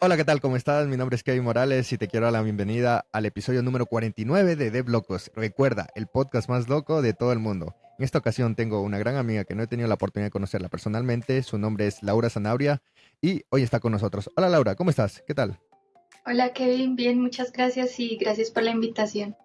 Hola, ¿qué tal? ¿Cómo estás? Mi nombre es Kevin Morales y te quiero dar la bienvenida al episodio número 49 de Dev Locos. Recuerda, el podcast más loco de todo el mundo. En esta ocasión tengo una gran amiga que no he tenido la oportunidad de conocerla personalmente. Su nombre es Laura Zanabria y hoy está con nosotros. Hola Laura, ¿cómo estás? ¿Qué tal? Hola Kevin, bien, muchas gracias y gracias por la invitación.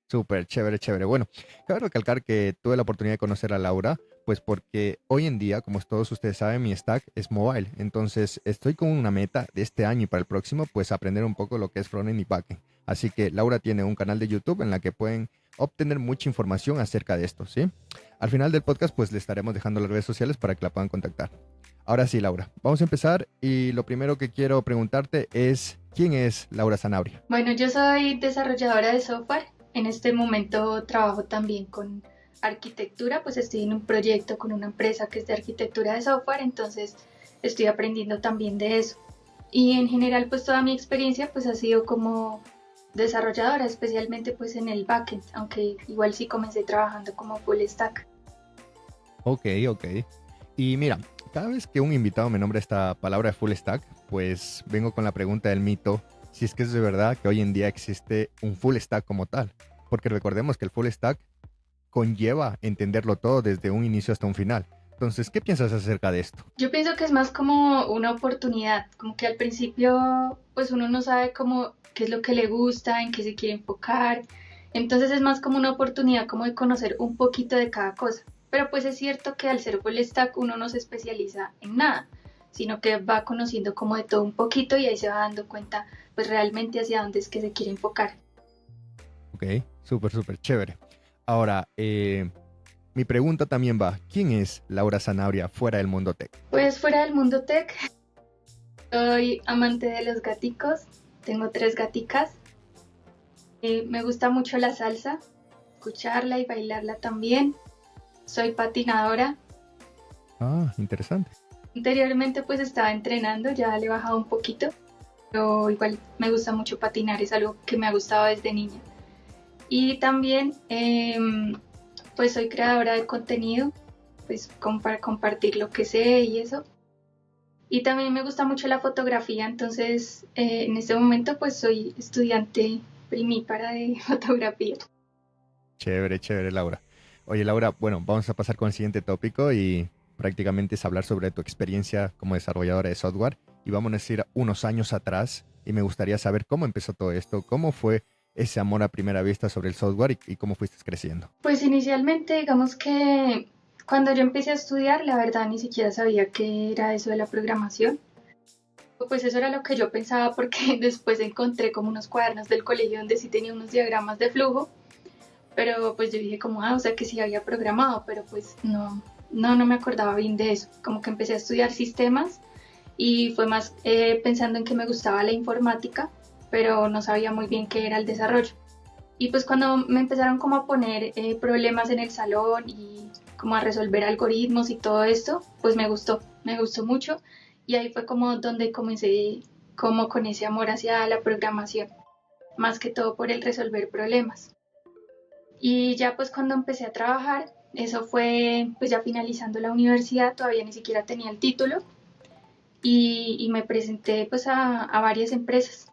Súper, chévere, chévere. Bueno, cabe recalcar que tuve la oportunidad de conocer a Laura, pues porque hoy en día, como todos ustedes saben, mi stack es mobile. Entonces, estoy con una meta de este año y para el próximo, pues aprender un poco lo que es frontend y backend. Así que Laura tiene un canal de YouTube en la que pueden obtener mucha información acerca de esto, ¿sí? Al final del podcast, pues le estaremos dejando las redes sociales para que la puedan contactar. Ahora sí, Laura, vamos a empezar y lo primero que quiero preguntarte es, ¿quién es Laura Zanabria? Bueno, yo soy desarrolladora de software. En este momento trabajo también con arquitectura, pues estoy en un proyecto con una empresa que es de arquitectura de software, entonces estoy aprendiendo también de eso. Y en general, pues toda mi experiencia pues ha sido como desarrolladora, especialmente pues en el backend, aunque igual sí comencé trabajando como full stack. Ok, ok. Y mira, cada vez que un invitado me nombra esta palabra de full stack, pues vengo con la pregunta del mito, si es que es de verdad que hoy en día existe un full stack como tal. Porque recordemos que el full stack conlleva entenderlo todo desde un inicio hasta un final. Entonces, ¿qué piensas acerca de esto? Yo pienso que es más como una oportunidad, como que al principio pues uno no sabe cómo qué es lo que le gusta, en qué se quiere enfocar, entonces es más como una oportunidad como de conocer un poquito de cada cosa. Pero pues es cierto que al ser full stack uno no se especializa en nada, sino que va conociendo como de todo un poquito y ahí se va dando cuenta pues realmente hacia dónde es que se quiere enfocar. Ok, súper, súper chévere. Ahora, mi pregunta también va, ¿quién es Laura Zanabria fuera del mundo tech? Pues fuera del mundo tech, soy amante de los gaticos, tengo 3 gaticas. Me gusta mucho la salsa, escucharla y bailarla también. Soy patinadora. Ah, interesante. Anteriormente pues estaba entrenando, ya le he bajado un poquito, pero igual me gusta mucho patinar, es algo que me ha gustado desde niña. Y también pues soy creadora de contenido, pues para compartir lo que sé y eso. Y también me gusta mucho la fotografía, entonces en este momento pues soy estudiante primípara de fotografía. Chévere, chévere, Laura. Oye, Laura, bueno, vamos a pasar con el siguiente tópico y prácticamente es hablar sobre tu experiencia como desarrolladora de software. Y vamos a decir unos años atrás y me gustaría saber cómo empezó todo esto, cómo fue ese amor a primera vista sobre el software y cómo fuiste creciendo. Pues inicialmente, digamos que cuando yo empecé a estudiar, la verdad ni siquiera sabía qué era eso de la programación. Pues eso era lo que yo pensaba porque después encontré como unos cuadernos del colegio donde sí tenía unos diagramas de flujo, pero pues yo dije como, o sea que sí había programado, pero pues no me acordaba bien de eso. Como que empecé a estudiar sistemas y fue más pensando en que me gustaba la informática, pero no sabía muy bien qué era el desarrollo. Y pues cuando me empezaron como a poner problemas en el salón y como a resolver algoritmos y todo esto, pues me gustó mucho y ahí fue como donde comencé como con ese amor hacia la programación, más que todo por el resolver problemas. Y ya pues cuando empecé a trabajar, eso fue pues ya finalizando la universidad, todavía ni siquiera tenía el título y me presenté pues a varias empresas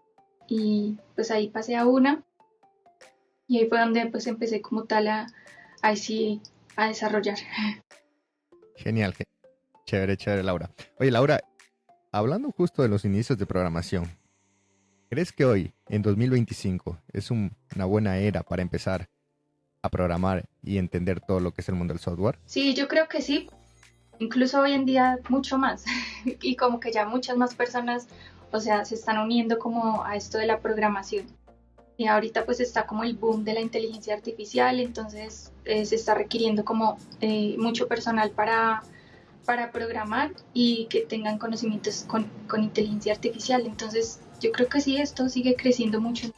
y pues ahí pasé a una y ahí fue donde pues empecé como tal ahí sí a desarrollar. Genial, chévere, chévere, Laura. Oye, Laura, hablando justo de los inicios de programación, ¿crees que hoy, en 2025, es una buena era para empezar a programar y entender todo lo que es el mundo del software? Sí, yo creo que sí, incluso hoy en día mucho más y como que ya muchas más personas, o sea, se están uniendo como a esto de la programación. Y ahorita pues está como el boom de la inteligencia artificial, entonces se está requiriendo como mucho personal para programar y que tengan conocimientos con inteligencia artificial. Entonces yo creo que sí, esto sigue creciendo mucho.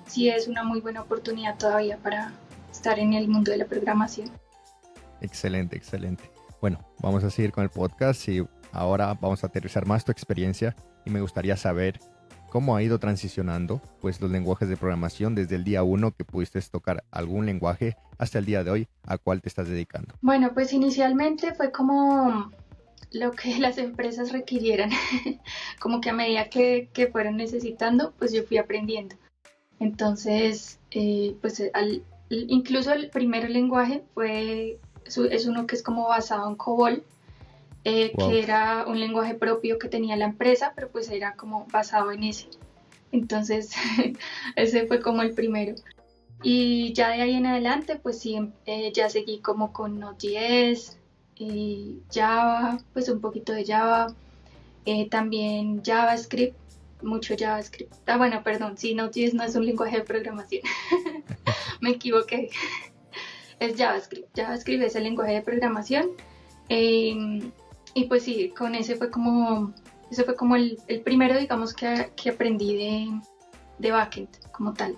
Sí es una muy buena oportunidad todavía para estar en el mundo de la programación. Excelente, excelente. Bueno, vamos a seguir con el podcast y ahora vamos a aterrizar más tu experiencia y me gustaría saber cómo ha ido transicionando pues los lenguajes de programación desde el día uno que pudiste tocar algún lenguaje hasta el día de hoy a cuál te estás dedicando. Bueno, pues inicialmente fue como lo que las empresas requirieran. Como que a medida que fueron necesitando, pues yo fui aprendiendo. Entonces, incluso el primer lenguaje es uno que es como basado en COBOL, Wow. que era un lenguaje propio que tenía la empresa, pero pues era como basado en ese. Entonces, ese fue como el primero. Y ya de ahí en adelante, pues sí, ya seguí como con Node.js, Java, pues un poquito de Java, también JavaScript, mucho JavaScript. Ah, bueno, perdón, sí, Node.js no es un lenguaje de programación, me equivoqué, es JavaScript. JavaScript es el lenguaje de programación. eh, y pues sí, con ese fue como el primero, digamos, que aprendí de backend como tal.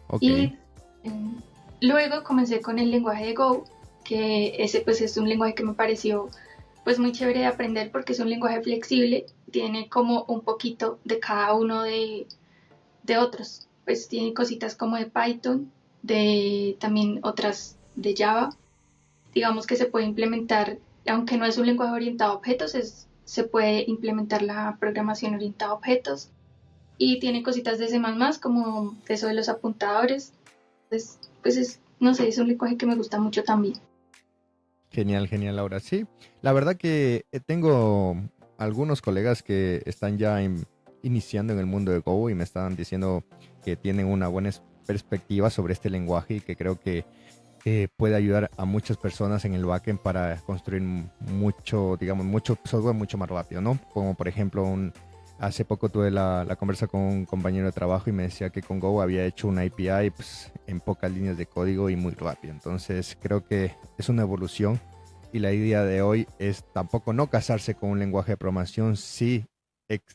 Ok. Y luego comencé con el lenguaje de Go, que ese pues es un lenguaje que me pareció pues muy chévere de aprender porque es un lenguaje flexible, tiene como un poquito de cada uno de otros, pues tiene cositas como de Python, de también otras de Java, digamos que se puede implementar, aunque no es un lenguaje orientado a objetos, se puede implementar la programación orientada a objetos y tiene cositas de C++ como eso de los apuntadores, pues no sé, es un lenguaje que me gusta mucho también. Genial, genial, Laura. Sí, la verdad que tengo algunos colegas que están ya iniciando en el mundo de Go y me están diciendo que tienen una buena perspectiva sobre este lenguaje y que creo que puede ayudar a muchas personas en el backend para construir mucho, digamos, mucho software mucho más rápido, ¿no? Como por ejemplo, hace poco tuve la conversa con un compañero de trabajo y me decía que con Go había hecho una API pues, en pocas líneas de código y muy rápido. Entonces creo que es una evolución y la idea de hoy es tampoco no casarse con un lenguaje de programación, sí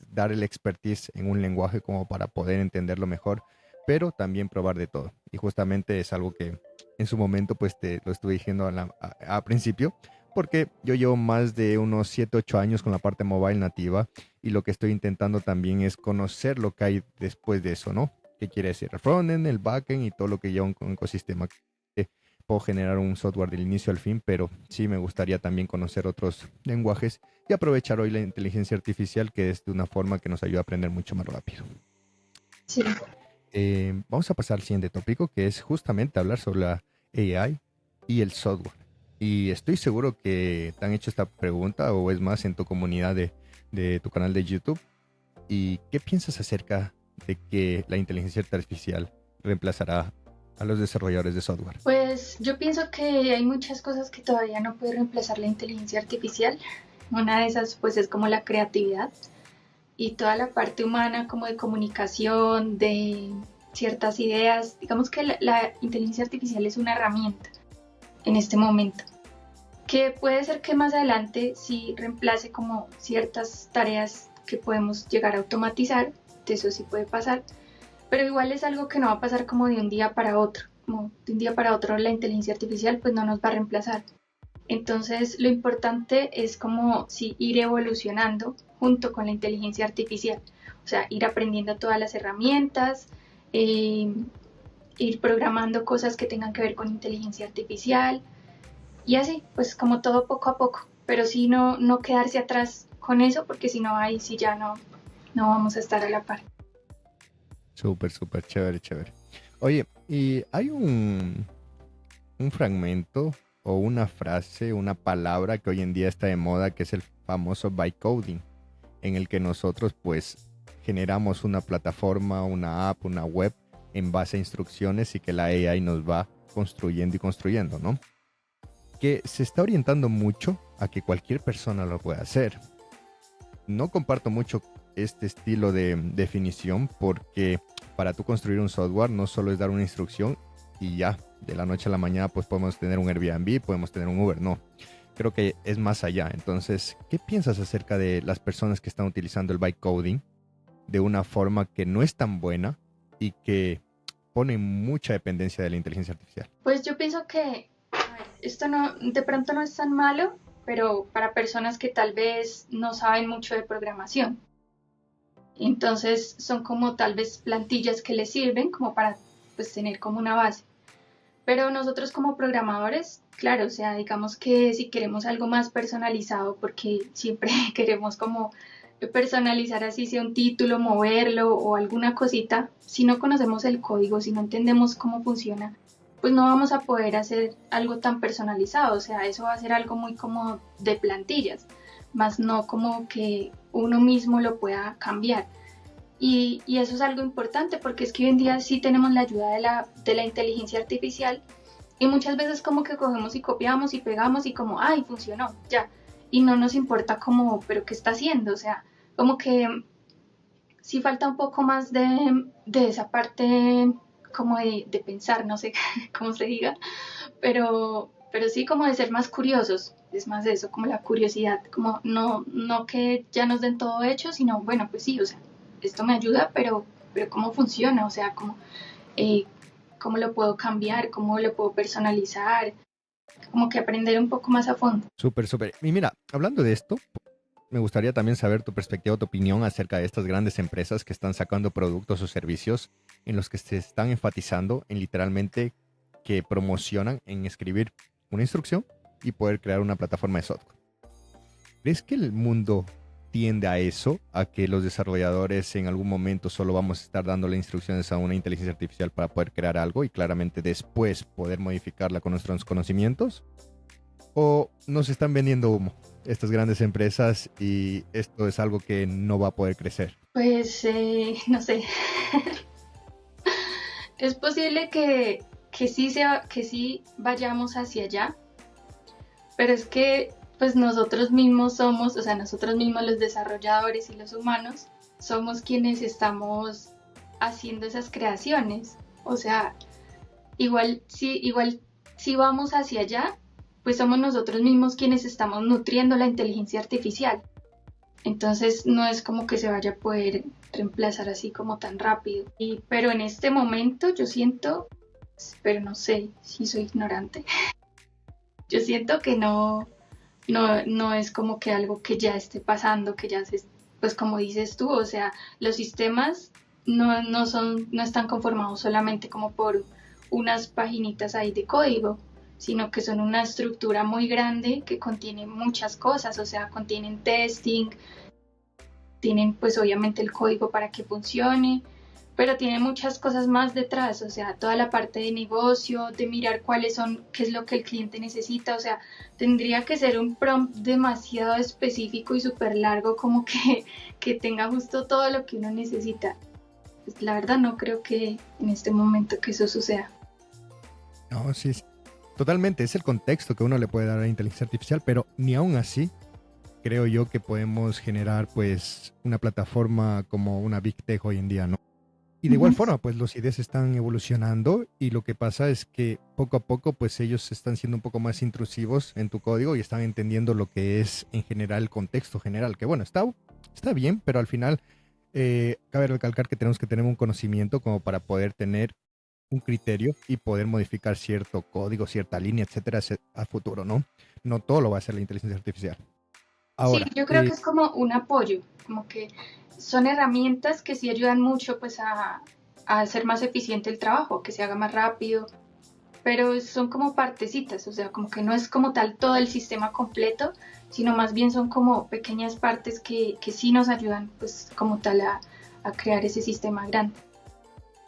dar el expertise en un lenguaje como para poder entenderlo mejor, pero también probar de todo. Y justamente es algo que en su momento pues te lo estuve diciendo a principio, porque yo llevo más de unos 7 8 años con la parte mobile nativa y lo que estoy intentando también es conocer lo que hay después de eso, ¿no? ¿Qué quiere decir el frontend, el backend y todo lo que lleva un ecosistema? Puedo generar un software del inicio al fin, pero sí me gustaría también conocer otros lenguajes y aprovechar hoy la inteligencia artificial, que es de una forma que nos ayuda a aprender mucho más rápido. Sí. Vamos a pasar al siguiente tópico, que es justamente hablar sobre la AI y el software. Y estoy seguro que te han hecho esta pregunta o es más en tu comunidad de tu canal de YouTube. ¿Y qué piensas acerca de que la inteligencia artificial reemplazará a los desarrolladores de software? Pues yo pienso que hay muchas cosas que todavía no puede reemplazar la inteligencia artificial. Una de esas pues es como la creatividad y toda la parte humana como de comunicación, de ciertas ideas. Digamos que la inteligencia artificial es una herramienta en este momento, que puede ser que más adelante sí reemplace como ciertas tareas que podemos llegar a automatizar, de eso sí puede pasar, pero igual es algo que no va a pasar como de un día para otro, como de un día para otro la inteligencia artificial pues no nos va a reemplazar. Entonces lo importante es como si ir evolucionando junto con la inteligencia artificial, o sea, ir aprendiendo todas las herramientas, eh, ir programando cosas que tengan que ver con inteligencia artificial y así, pues como todo poco a poco, pero sí no quedarse atrás con eso porque si no ahí sí ya no vamos a estar a la par. Súper, súper chévere, chévere. Oye, y hay un fragmento o una frase, una palabra que hoy en día está de moda, que es el famoso bytecoding, en el que nosotros pues generamos una plataforma, una app, una web en base a instrucciones y que la AI nos va construyendo y construyendo, ¿no? Que se está orientando mucho a que cualquier persona lo pueda hacer. No comparto mucho este estilo de definición porque para tú construir un software no solo es dar una instrucción y ya, de la noche a la mañana pues podemos tener un Airbnb, podemos tener un Uber, no. Creo que es más allá. Entonces, ¿qué piensas acerca de las personas que están utilizando el bytecoding de una forma que no es tan buena y que pone mucha dependencia de la inteligencia artificial? Pues yo pienso que, a ver, esto no, de pronto no es tan malo, pero para personas que tal vez no saben mucho de programación. Entonces son como tal vez plantillas que les sirven como para pues tener como una base. Pero nosotros como programadores Claro, o sea, digamos que si queremos algo más personalizado, porque siempre queremos como personalizar así sea un título, moverlo o alguna cosita, si no conocemos el código, si no entendemos cómo funciona, pues no vamos a poder hacer algo tan personalizado, o sea, eso va a ser algo muy como de plantillas, más no como que uno mismo lo pueda cambiar. Y eso es algo importante porque es que hoy en día sí tenemos la ayuda de la inteligencia artificial y muchas veces como que cogemos y copiamos y pegamos y como, ay, funcionó, ya. Y no nos importa como, pero ¿qué está haciendo? O sea, como que sí falta un poco más de esa parte como de pensar, no sé cómo se diga, pero sí como de ser más curiosos. Es más de eso, como la curiosidad, como no que ya nos den todo hecho, sino bueno, pues sí, o sea, esto me ayuda, pero ¿cómo funciona? O sea, eh, cómo lo puedo cambiar, cómo lo puedo personalizar, como que aprender un poco más a fondo. Súper, súper. Y mira, hablando de esto, me gustaría también saber tu perspectiva, tu opinión acerca de estas grandes empresas que están sacando productos o servicios en los que se están enfatizando en literalmente que promocionan en escribir una instrucción y poder crear una plataforma de software. ¿Crees que el mundo tiende a eso, a que los desarrolladores en algún momento solo vamos a estar dándole instrucciones a una inteligencia artificial para poder crear algo y claramente después poder modificarla con nuestros conocimientos? ¿O nos están vendiendo humo estas grandes empresas y esto es algo que no va a poder crecer? Pues no sé, es posible que sí vayamos hacia allá, pero es que pues nosotros mismos somos, o sea, nosotros mismos los desarrolladores y los humanos, somos quienes estamos haciendo esas creaciones. O sea, igual si vamos hacia allá, pues somos nosotros mismos quienes estamos nutriendo la inteligencia artificial. Entonces no es como que se vaya a poder reemplazar así como tan rápido. Pero en este momento yo siento, pero no sé si soy ignorante, yo siento que no es como que algo que ya esté pasando, que ya se, pues como dices tú, o sea, los sistemas no están conformados solamente como por unas paginitas ahí de código, sino que son una estructura muy grande que contiene muchas cosas, o sea, contienen testing, tienen pues obviamente el código para que funcione, pero tiene muchas cosas más detrás, o sea, toda la parte de negocio, de mirar cuáles son, qué es lo que el cliente necesita, o sea, tendría que ser un prompt demasiado específico y súper largo como que tenga justo todo lo que uno necesita. Pues la verdad no creo que en este momento que eso suceda. No, sí, totalmente. Es el contexto que uno le puede dar a la inteligencia artificial, pero ni aún así creo yo que podemos generar pues una plataforma como una Big Tech hoy en día, ¿no? Y de igual Ujú. forma, pues los IDs están evolucionando y lo que pasa es que poco a poco, pues ellos están siendo un poco más intrusivos en tu código y están entendiendo lo que es en general el contexto general, que bueno, está bien, pero al final cabe recalcar que tenemos que tener un conocimiento como para poder tener un criterio y poder modificar cierto código, cierta línea, etcétera, a futuro, ¿no? No todo lo va a hacer la inteligencia artificial. Sí, Ahora, yo creo que es como un apoyo, como que son herramientas que sí ayudan mucho pues a hacer más eficiente el trabajo, que se haga más rápido, pero son como partecitas, o sea, como que no es como tal todo el sistema completo, sino más bien son como pequeñas partes que sí nos ayudan pues como tal a crear ese sistema grande.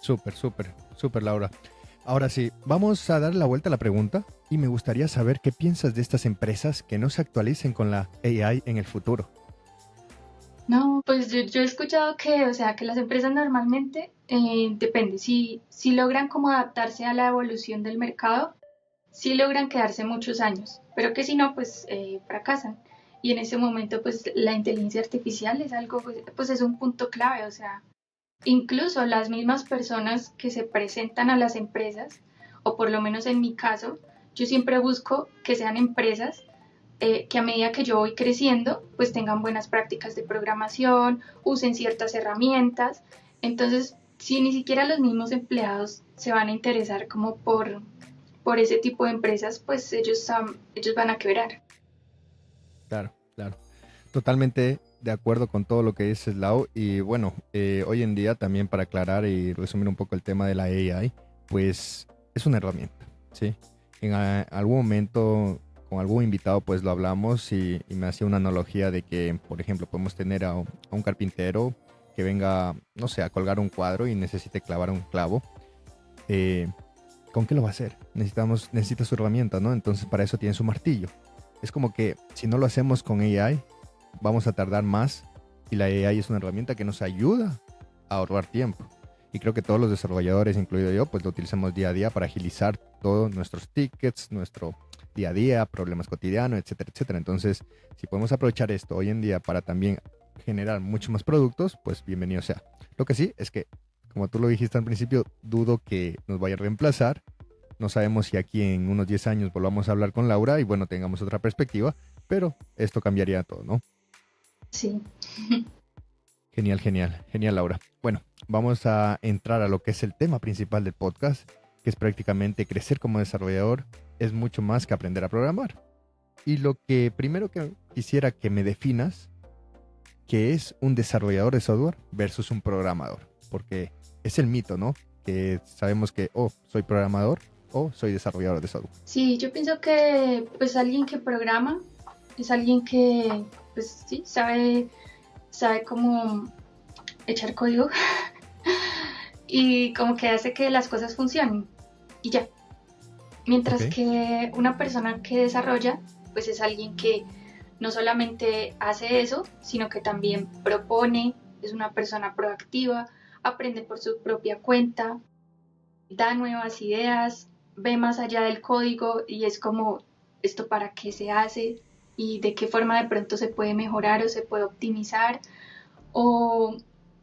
súper, súper, súper, Laura. Ahora sí, vamos a dar la vuelta a la pregunta y me gustaría saber qué piensas de estas empresas que no se actualicen con la AI en el futuro. No, pues yo he escuchado que, o sea, que las empresas normalmente, depende, si logran como adaptarse a la evolución del mercado, sí logran quedarse muchos años, pero que si no, pues fracasan. Y en ese momento, pues la inteligencia artificial es algo, pues es un punto clave, o sea, incluso las mismas personas que se presentan a las empresas, o por lo menos en mi caso, yo siempre busco que sean empresas que a medida que yo voy creciendo, pues tengan buenas prácticas de programación, usen ciertas herramientas. Entonces, si ni siquiera los mismos empleados se van a interesar como por ese tipo de empresas, pues ellos van a quebrar. Claro, claro. Totalmente de acuerdo con todo lo que dices, Lau. Y bueno, hoy en día también para aclarar y resumir un poco el tema de la AI, pues es una herramienta, ¿sí? en algún momento con algún invitado pues lo hablamos y me hacía una analogía de que, por ejemplo, podemos tener a un carpintero que venga, no sé, a colgar un cuadro y necesite clavar un clavo. Eh, ¿Con qué lo va a hacer? Necesita su herramienta, ¿no? Entonces para eso tiene su martillo. Es como que si no lo hacemos con AI, vamos a tardar más y la AI es una herramienta que nos ayuda a ahorrar tiempo. Y creo que todos los desarrolladores, incluido yo, pues lo utilizamos día a día para agilizar todos nuestros tickets, nuestro día a día, problemas cotidianos, etcétera, etcétera. Entonces, si podemos aprovechar esto hoy en día para también generar muchos más productos, pues bienvenido sea. Lo que sí es que, como tú lo dijiste al principio, dudo que nos vaya a reemplazar. No sabemos si aquí en unos 10 años volvamos a hablar con Laura y bueno, tengamos otra perspectiva, pero esto cambiaría todo, ¿no? Sí. Genial, genial, genial, Laura. Bueno, vamos a entrar a lo que es el tema principal del podcast, que es prácticamente crecer como desarrollador es mucho más que aprender a programar. Y lo que primero que quisiera que me definas, que es un desarrollador de software versus un programador, porque es el mito, ¿no? Que sabemos que soy programador o soy desarrollador de software. Sí, yo pienso que pues alguien que programa es alguien que pues sí sabe cómo echar código y como que hace que las cosas funcionen y ya. Mientras Ok, que una persona que desarrolla pues es alguien que no solamente hace eso, sino que también propone, es una persona proactiva, aprende por su propia cuenta, da nuevas ideas, ve más allá del código y es como esto para qué se hace y de qué forma de pronto se puede mejorar o se puede optimizar o,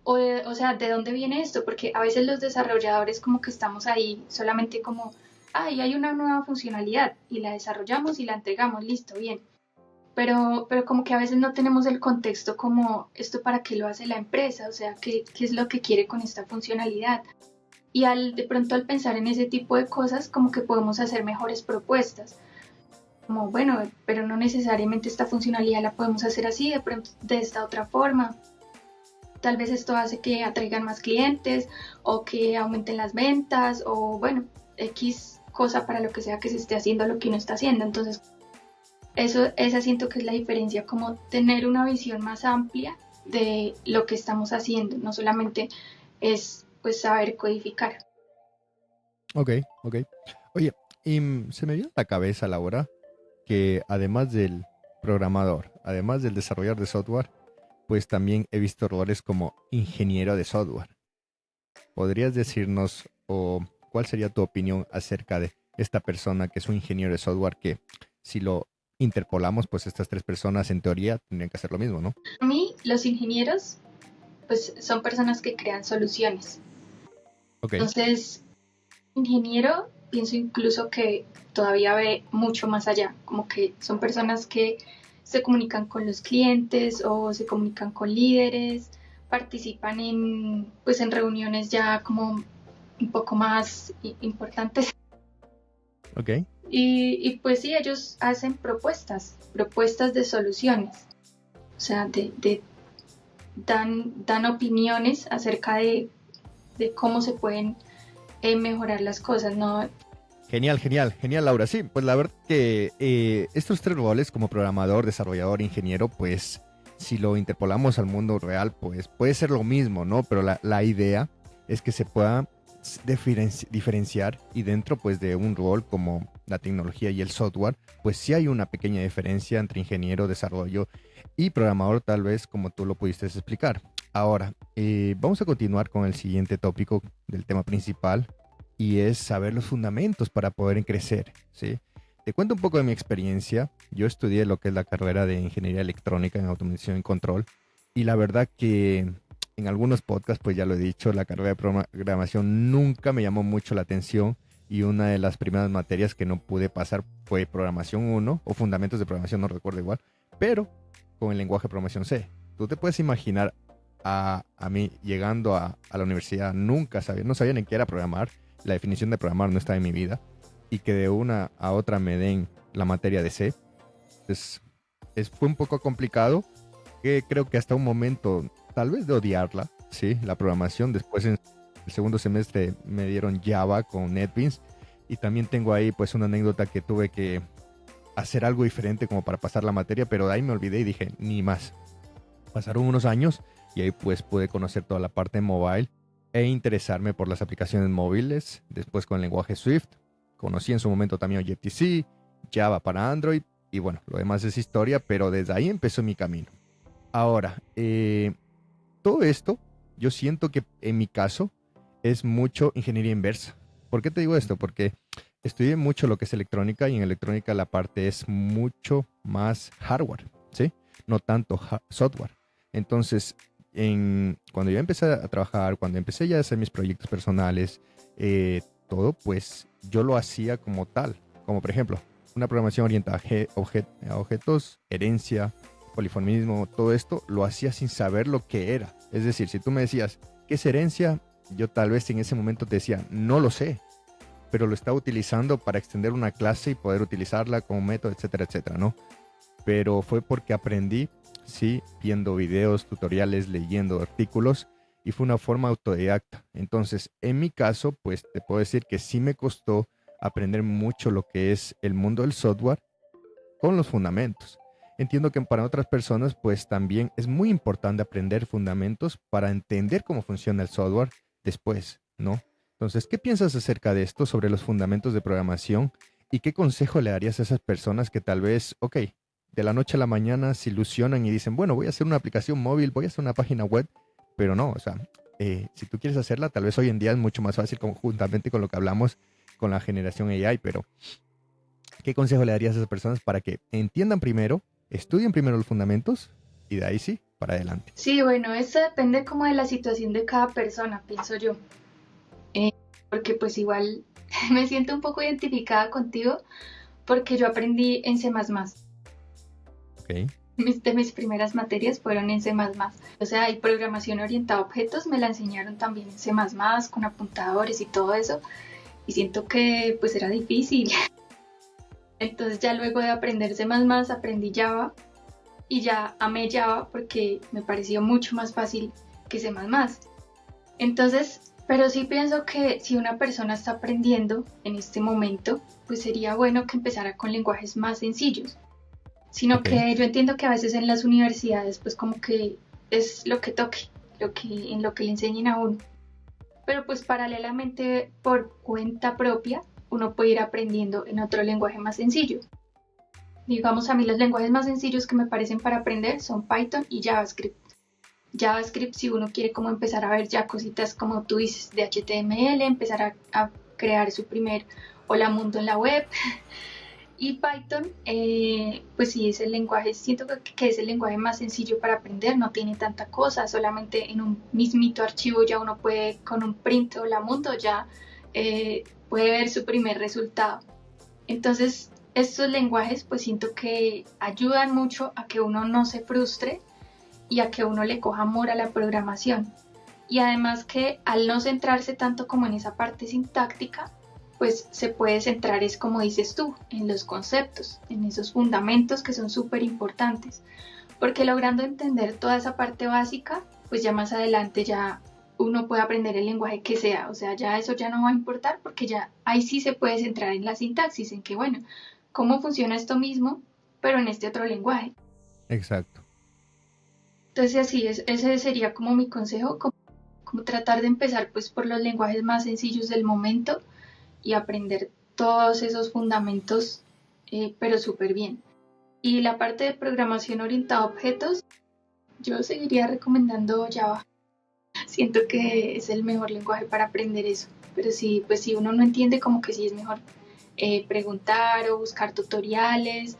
o sea, ¿de dónde viene esto? Porque a veces los desarrolladores como que estamos ahí solamente como, ay, hay una nueva funcionalidad y la desarrollamos y la entregamos, listo, bien. Pero como que a veces no tenemos el contexto como esto para qué lo hace la empresa, o sea, qué es lo que quiere con esta funcionalidad. Y de pronto al pensar en ese tipo de cosas, como que podemos hacer mejores propuestas. Como, bueno, pero no necesariamente esta funcionalidad la podemos hacer así, de pronto de esta otra forma. Tal vez esto hace que atraigan más clientes o que aumenten las ventas o bueno, X cosa para lo que sea que se esté haciendo lo que uno está haciendo. Entonces, esa siento que es la diferencia, como tener una visión más amplia de lo que estamos haciendo, no solamente es pues saber codificar. ok, ok. Oye, y se me vio a la cabeza, Laura, que además del programador, además del desarrollador de software, pues también he visto roles como ingeniero de software. ¿Podrías decirnos o cuál sería tu opinión acerca de esta persona que es un ingeniero de software que si lo interpolamos, pues estas tres personas en teoría tendrían que hacer lo mismo, ¿no? A mí, los ingenieros, pues son personas que crean soluciones. Ok, Entonces, ingeniero, pienso incluso que todavía ve mucho más allá, como que son personas que se comunican con los clientes o se comunican con líderes, participan en, pues, en reuniones ya como un poco más importantes. ok, Y pues sí, ellos hacen propuestas de soluciones, o sea, dan opiniones acerca de cómo se pueden mejorar las cosas, ¿no? genial, genial, genial, Laura. Sí, pues la verdad que estos tres roles como programador, desarrollador, ingeniero, pues si lo interpolamos al mundo real, pues puede ser lo mismo, ¿no? Pero la idea es que se pueda diferenciar y dentro pues de un rol como la tecnología y el software, pues sí hay una pequeña diferencia entre ingeniero, desarrollo y programador, tal vez como tú lo pudiste explicar. Ahora, vamos a continuar con el siguiente tópico del tema principal, y es saber los fundamentos para poder crecer, ¿sí? Te cuento un poco de mi experiencia. Yo estudié lo que es la carrera de Ingeniería Electrónica en Automatización y Control, y la verdad que en algunos podcasts, pues ya lo he dicho, la carrera de programación nunca me llamó mucho la atención, y una de las primeras materias que no pude pasar fue Programación uno o Fundamentos de Programación, no recuerdo igual, pero con el lenguaje de programación C. Tú te puedes imaginar a mí llegando a la universidad, nunca sabía, no sabía ni qué era programar, la definición de programar no estaba en mi vida, y que de una a otra me den la materia de C, pues fue un poco complicado, que creo que hasta un momento tal vez de odiarla, sí, la programación. Después en el segundo semestre me dieron Java con NetBeans Y también tengo ahí pues una anécdota que tuve que hacer algo diferente como para pasar la materia, pero de ahí me olvidé y dije, ni más. Pasaron unos años y ahí pues pude conocer toda la parte mobile e interesarme por las aplicaciones móviles, después con el lenguaje Swift. Conocí en su momento también Objective-C, Java para Android y bueno, lo demás es historia, pero desde ahí empezó mi camino. Ahora, todo esto, yo siento que en mi caso es mucho ingeniería inversa. ¿Por qué te digo esto? Porque estudié mucho lo que es electrónica y en electrónica la parte es mucho más hardware, ¿sí? No tanto software. Entonces, cuando yo empecé a trabajar, cuando empecé ya a hacer mis proyectos personales, todo, pues yo lo hacía como tal. Como por ejemplo, una programación orientada a objetos, herencia, poliformismo, todo esto lo hacía sin saber lo que era. Es decir, si tú me decías, ¿qué es herencia? Yo tal vez en ese momento te decía, no lo sé, pero lo estaba utilizando para extender una clase y poder utilizarla como método, etcétera, etcétera, ¿no? Pero fue porque aprendí, sí, viendo videos, tutoriales, leyendo artículos y fue una forma autodidacta. Entonces, en mi caso, pues te puedo decir que sí me costó aprender mucho lo que es el mundo del software con los fundamentos. Entiendo que para otras personas, pues también es muy importante aprender fundamentos para entender cómo funciona el software después, ¿no? Entonces, ¿qué piensas acerca de esto sobre los fundamentos de programación y qué consejo le darías a esas personas que tal vez, ok, de la noche a la mañana se ilusionan y dicen, bueno, voy a hacer una aplicación móvil, voy a hacer una página web, pero no, o sea, si tú quieres hacerla, tal vez hoy en día es mucho más fácil conjuntamente con lo que hablamos con la generación AI, pero ¿qué consejo le darías a esas personas para que entiendan primero, estudien primero los fundamentos y de ahí sí, para adelante? Sí, bueno, eso depende como de la situación de cada persona, pienso yo. Eh, Porque pues igual me siento un poco identificada contigo porque yo aprendí en C++. Ok, De mis primeras materias fueron en C++. O sea, y programación orientada a objetos me la enseñaron también en C++, con apuntadores y todo eso. Y siento que pues era difícil. Entonces ya luego de aprender C++ aprendí Java y ya amé Java porque me pareció mucho más fácil que C++. Entonces, pero sí pienso que si una persona está aprendiendo en este momento, pues sería bueno que empezara con lenguajes más sencillos. Sino ok, que yo entiendo que a veces en las universidades pues como que es lo que toque, en lo que le enseñen a uno. Pero pues paralelamente por cuenta propia uno puede ir aprendiendo en otro lenguaje más sencillo. Digamos, a mí los lenguajes más sencillos que me parecen para aprender son Python y JavaScript. JavaScript, si uno quiere como empezar a ver ya cositas como tú dices de HTML, empezar a crear su primer hola mundo en la web. Y Python, pues sí es el lenguaje, siento que es el lenguaje más sencillo para aprender, no tiene tanta cosa, solamente en un mismito archivo ya uno puede, con un print hola mundo, ya puede ver su primer resultado. Entonces, estos lenguajes pues siento que ayudan mucho a que uno no se frustre y a que uno le coja amor a la programación. Y además que al no centrarse tanto como en esa parte sintáctica, pues se puede centrar, es como dices tú, en los conceptos, en esos fundamentos que son súper importantes. Porque logrando entender toda esa parte básica, pues ya más adelante ya uno puede aprender el lenguaje que sea, o sea, ya eso ya no va a importar porque ya ahí sí se puede centrar en la sintaxis, en que bueno, cómo funciona esto mismo, pero en este otro lenguaje. exacto. Entonces así es, ese sería como mi consejo, como tratar de empezar pues por los lenguajes más sencillos del momento y aprender todos esos fundamentos, pero súper bien. Y la parte de programación orientada a objetos, yo seguiría recomendando Java. Siento que es el mejor lenguaje para aprender eso. Pero sí, pues si uno no entiende, como que sí es mejor preguntar o buscar tutoriales.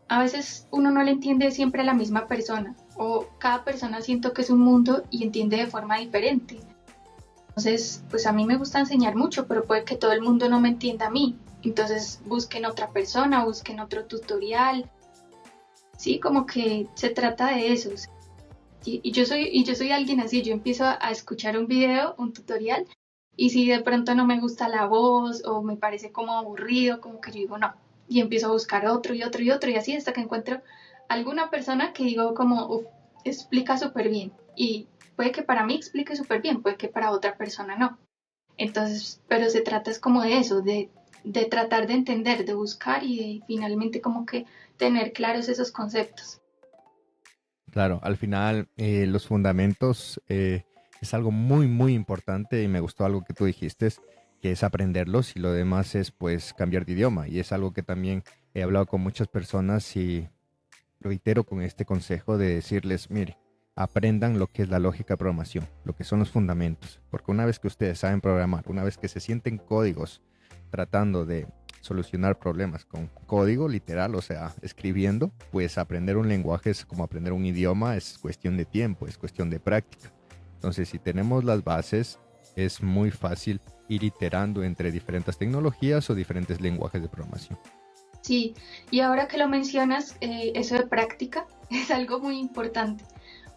A veces uno no le entiende siempre a la misma persona o cada persona siento que es un mundo y entiende de forma diferente. Entonces, pues a mí me gusta enseñar mucho, pero puede que todo el mundo no me entienda a mí. Entonces busquen otra persona, busquen otro tutorial. Sí, como que se trata de eso. Y yo soy alguien así, yo empiezo a escuchar un video, un tutorial, y si de pronto no me gusta la voz o me parece como aburrido, como que yo digo no, y empiezo a buscar otro y otro y otro y así hasta que encuentro alguna persona que digo como, uff, explica súper bien. Y puede que para mí explique súper bien, puede que para otra persona no. Entonces, pero se trata es como de eso, de tratar de entender, de buscar y de finalmente como que tener claros esos conceptos. Claro, al final los fundamentos es algo muy, muy importante y me gustó algo que tú dijiste, que es aprenderlos y lo demás es pues cambiar de idioma y es algo que también he hablado con muchas personas y reitero con este consejo de decirles, mire, aprendan lo que es la lógica de programación, lo que son los fundamentos, porque una vez que ustedes saben programar, una vez que se sienten códigos tratando de solucionar problemas con código literal, o sea, escribiendo, pues aprender un lenguaje es como aprender un idioma, es cuestión de tiempo, es cuestión de práctica. Entonces, si tenemos las bases, es muy fácil ir iterando entre diferentes tecnologías o diferentes lenguajes de programación. Sí, y ahora que lo mencionas, eso de práctica es algo muy importante,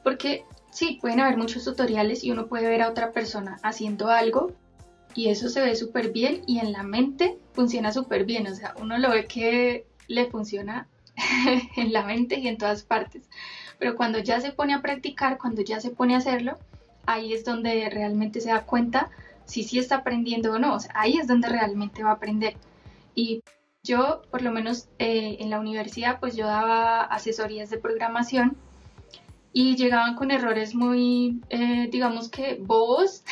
porque sí, pueden haber muchos tutoriales y uno puede ver a otra persona haciendo algo y eso se ve súper bien y en la mente funciona súper bien, o sea, uno lo ve que le funciona en la mente y en todas partes, pero cuando ya se pone a practicar, cuando ya se pone a hacerlo, ahí es donde realmente se da cuenta si sí está aprendiendo o no, o sea, ahí es donde realmente va a aprender. Y yo, por lo menos en la universidad, pues yo daba asesorías de programación y llegaban con errores muy, digamos que bobos,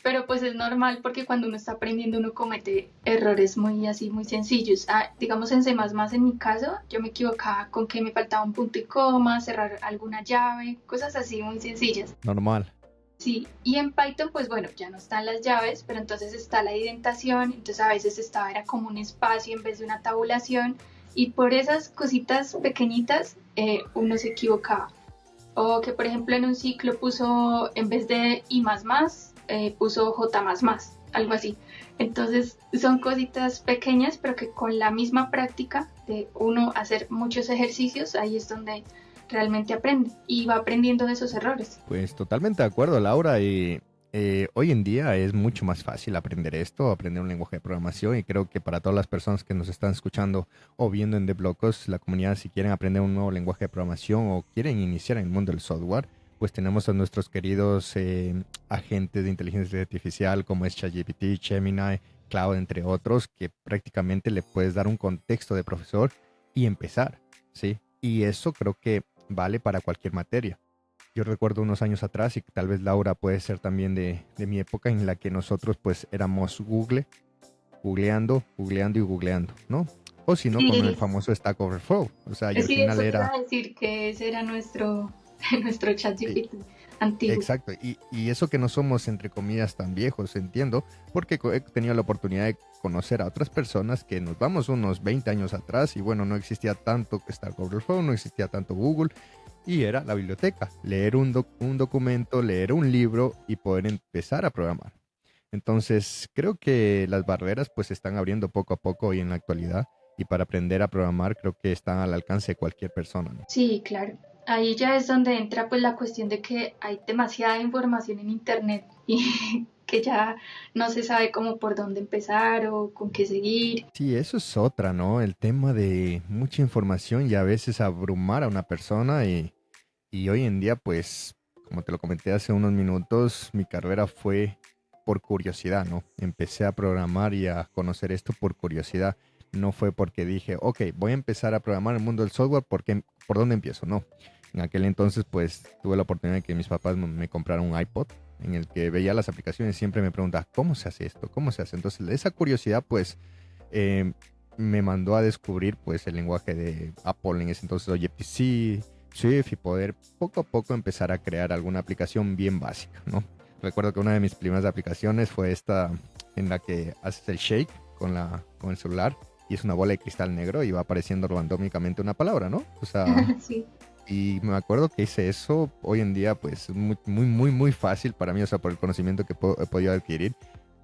pero pues es normal porque cuando uno está aprendiendo uno comete errores muy así, muy sencillos. Ah, digamos en C++, en mi caso, yo me equivocaba con que me faltaba un punto y coma, cerrar alguna llave, cosas así muy sencillas. Normal. Sí, y en Python, pues bueno, ya no están las llaves, pero entonces está la indentación, entonces a veces estaba, era como un espacio en vez de una tabulación, y por esas cositas pequeñitas uno se equivocaba. O que por ejemplo en un ciclo puso, en vez de I++, puso J++, algo así. Entonces son cositas pequeñas, pero que con la misma práctica de uno hacer muchos ejercicios, ahí es donde realmente aprende y va aprendiendo de esos errores. Pues totalmente de acuerdo, Laura. Y hoy en día es mucho más fácil aprender esto, aprender un lenguaje de programación. Y creo que para todas las personas que nos están escuchando o viendo en DevLocos, la comunidad, si quieren aprender un nuevo lenguaje de programación o quieren iniciar en el mundo del software, pues tenemos a nuestros queridos agentes de inteligencia artificial como es ChatGPT, Gemini, Cloud, entre otros, que prácticamente le puedes dar un contexto de profesor y empezar, ¿sí? Y eso creo que vale para cualquier materia. Yo recuerdo unos años atrás, y tal vez Laura puede ser también de mi época, en la que nosotros pues éramos googleando y googleando, ¿no? O si no, con el Sí, famoso Stack Overflow. O sea, y al sí, final eso te iba era. a decir que ese era nuestro, nuestro chat eh, GPT antiguo. exacto. Y eso que no somos, entre comillas, tan viejos, entiendo, porque he tenido la oportunidad de conocer a otras personas que nos vamos unos 20 años atrás y bueno, no existía tanto Stack Overflow, no existía tanto Google. Y era la biblioteca, leer un documento, leer un libro y poder empezar a programar. Entonces, creo que las barreras pues se están abriendo poco a poco hoy en la actualidad y para aprender a programar creo que están al alcance de cualquier persona, ¿no? Sí, claro. Ahí ya es donde entra pues la cuestión de que hay demasiada información en internet y que ya no se sabe cómo por dónde empezar o con qué seguir. Sí, eso es otra, ¿no? El tema de mucha información y a veces abrumar a una persona y hoy en día pues, como te lo comenté hace unos minutos, mi carrera fue por curiosidad, ¿no? Empecé a programar y a conocer esto por curiosidad. No fue porque dije, ok, voy a empezar a programar el mundo del software, porque, ¿por dónde empiezo? No. En aquel entonces, pues, tuve la oportunidad de que mis papás me compraron un iPod en el que veía las aplicaciones y siempre me preguntaba, ¿cómo se hace esto? ¿Cómo se hace? Entonces, esa curiosidad, pues, eh, me mandó a descubrir, pues, el lenguaje de Apple en ese entonces, Objective-C, Swift, y poder poco a poco empezar a crear alguna aplicación bien básica, ¿no? Recuerdo que una de mis primeras aplicaciones fue esta en la que haces el shake con el celular y es una bola de cristal negro y va apareciendo randómicamente una palabra, ¿no? O sea, Sí. y me acuerdo que hice eso hoy en día, pues muy, muy, muy, muy fácil para mí, o sea, por el conocimiento que he podido adquirir.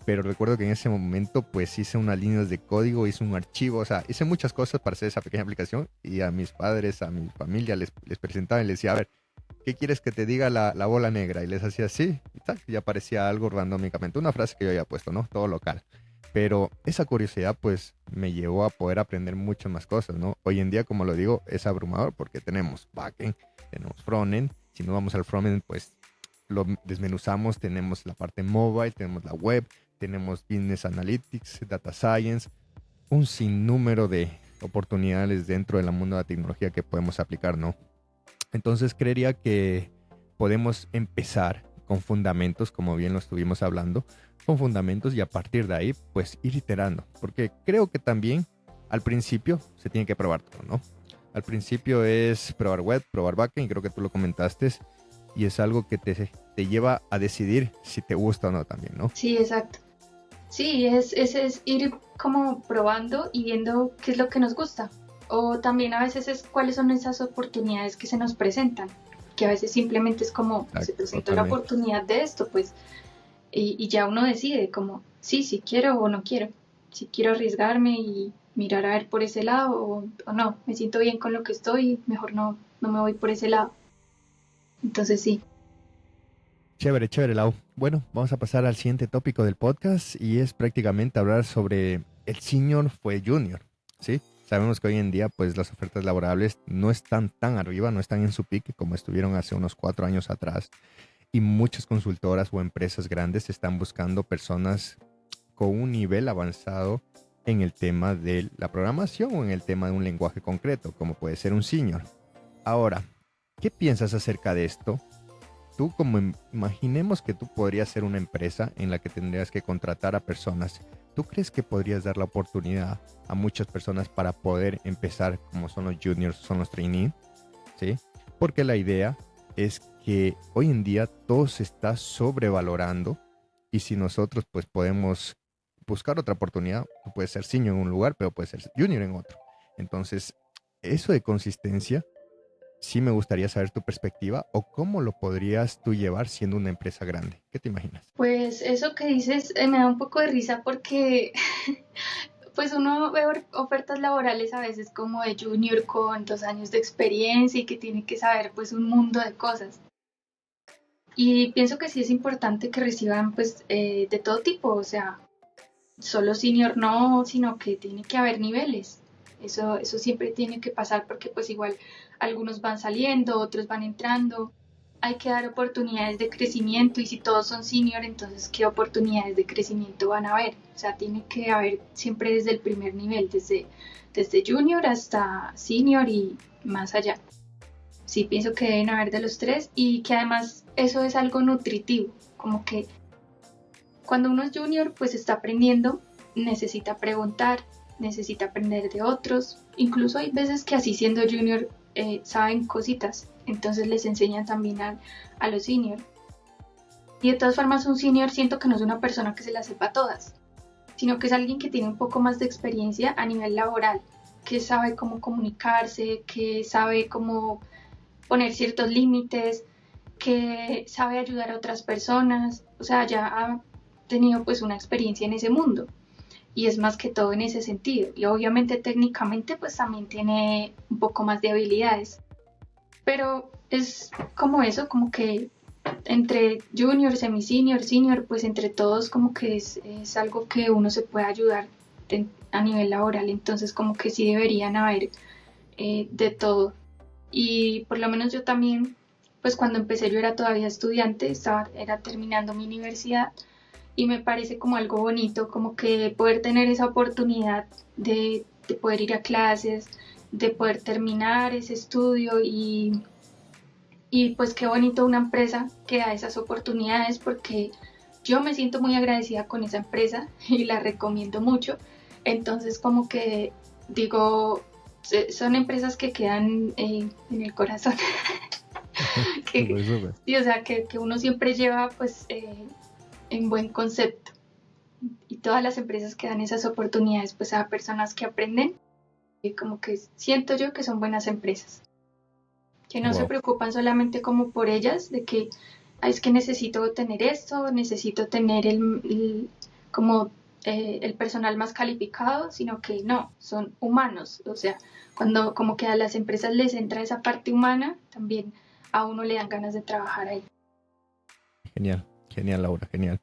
Pero recuerdo que en ese momento, pues hice unas líneas de código, hice un archivo, o sea, hice muchas cosas para hacer esa pequeña aplicación y a mis padres, a mi familia les presentaba y les decía, a ver, ¿qué quieres que te diga la bola negra? Y les hacía así, y tal, y aparecía algo randómicamente, una frase que yo había puesto, ¿no? Todo local. Pero esa curiosidad, pues, me llevó a poder aprender muchas más cosas, ¿no? Hoy en día, como lo digo, es abrumador porque tenemos backend, tenemos frontend. Si no vamos al frontend, pues, lo desmenuzamos, tenemos la parte mobile, tenemos la web, tenemos business analytics, data science, un sinnúmero de oportunidades dentro del mundo de la tecnología que podemos aplicar, ¿no? Entonces creería que podemos empezar con fundamentos, como bien lo estuvimos hablando, con fundamentos y a partir de ahí, pues ir iterando. Porque creo que también al principio se tiene que probar todo, ¿no? Al principio es probar web, probar backend, y creo que tú lo comentaste, y es algo que te lleva a decidir si te gusta o no también, ¿no? Sí, exacto. Sí, es ir como probando y viendo qué es lo que nos gusta. O también a veces es cuáles son esas oportunidades que se nos presentan. Que a veces simplemente es como se Exacto, presentó la totalmente. oportunidad de esto, pues, y ya uno decide como sí, si quiero o no quiero. Si quiero arriesgarme y mirar a ver por ese lado o no, me siento bien con lo que estoy, mejor no me voy por ese lado. Entonces sí. Chévere, chévere, Lau. Bueno, vamos a pasar al siguiente tópico del podcast y es prácticamente hablar sobre el senior fue junior, ¿sí? Sabemos que hoy en día, pues, las ofertas laborables no están tan arriba, no están en su pique como estuvieron hace unos 4 años atrás y muchas consultoras o empresas grandes están buscando personas con un nivel avanzado en el tema de la programación o en el tema de un lenguaje concreto, como puede ser un senior. Ahora, ¿qué piensas acerca de esto? Tú como imaginemos que tú podrías ser una empresa en la que tendrías que contratar a personas. ¿Tú crees que podrías dar la oportunidad a muchas personas para poder empezar como son los juniors, son los trainees? ¿Sí? Porque la idea es que hoy en día todo se está sobrevalorando y si nosotros pues podemos buscar otra oportunidad, tú puedes ser senior en un lugar, pero puedes ser junior en otro. Entonces, eso de consistencia sí me gustaría saber tu perspectiva o cómo lo podrías tú llevar siendo una empresa grande. ¿Qué te imaginas? Pues eso que dices me da un poco de risa porque pues uno ve ofertas laborales a veces como de junior con 2 años de experiencia y que tiene que saber pues un mundo de cosas. Y pienso que sí es importante que reciban pues de todo tipo, o sea, solo senior no, sino que tiene que haber niveles. Eso siempre tiene que pasar porque pues igual algunos van saliendo, otros van entrando. Hay que dar oportunidades de crecimiento y si todos son senior, entonces ¿qué oportunidades de crecimiento van a haber? O sea, tiene que haber siempre desde el primer nivel, desde junior hasta senior y más allá. Sí, pienso que deben haber de los tres y que además eso es algo nutritivo, como que cuando uno es junior, pues está aprendiendo, necesita preguntar, necesita aprender de otros. Incluso hay veces que así siendo junior saben cositas, entonces les enseñan también a los senior. Y de todas formas, un senior siento que no es una persona que se las sepa todas, sino que es alguien que tiene un poco más de experiencia a nivel laboral, que sabe cómo comunicarse, que sabe cómo poner ciertos límites, que sabe ayudar a otras personas, o sea, ya ha tenido pues una experiencia en ese mundo y es más que todo en ese sentido y obviamente técnicamente pues también tiene un poco más de habilidades, pero es como eso, como que entre junior, semi-senior, senior, pues entre todos como que es algo que uno se puede ayudar a nivel laboral, entonces como que sí deberían haber de todo y por lo menos yo también, pues cuando empecé yo era todavía estudiante, era terminando mi universidad y me parece como algo bonito, como que poder tener esa oportunidad de poder ir a clases, de poder terminar ese estudio y pues qué bonito una empresa que da esas oportunidades porque yo me siento muy agradecida con esa empresa y la recomiendo mucho. Entonces como que digo, son empresas que quedan en el corazón. que, Súper, súper. sí, o sea, que uno siempre lleva pues en buen concepto. Y todas las empresas que dan esas oportunidades pues a personas que aprenden, como que siento yo que son buenas empresas, que no se Wow, preocupan solamente como por ellas, de que es que necesito tener esto, necesito tener como el personal más calificado, sino que no, son humanos, o sea, cuando como que a las empresas les entra esa parte humana, también a uno le dan ganas de trabajar ahí. genial, genial, Laura, genial.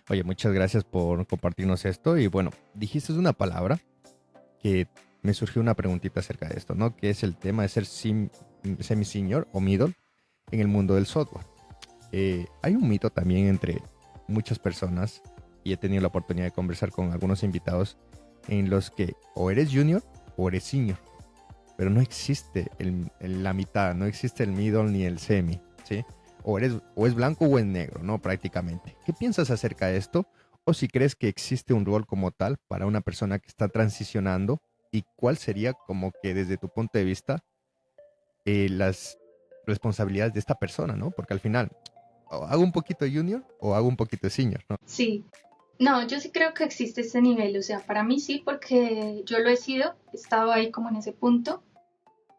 Oye, muchas gracias por compartirnos esto. Y bueno, dijiste una palabra que me surgió una preguntita acerca de esto, ¿no? Que es el tema de ser semi-senior o middle en el mundo del software. hay un mito también entre muchas personas, y he tenido la oportunidad de conversar con algunos invitados, en los que o eres junior o eres senior, pero no existe la mitad, no existe el middle ni el semi, ¿sí? O es blanco o es negro, ¿no? Prácticamente. ¿Qué piensas acerca de esto? O si crees que existe un rol como tal para una persona que está transicionando, y cuál sería como que desde tu punto de vista las responsabilidades de esta persona, ¿no? Porque al final, o hago un poquito junior o hago un poquito senior, ¿no? Sí, no, yo sí creo que existe ese nivel, o sea, para mí sí, porque yo lo he sido, he estado ahí como en ese punto.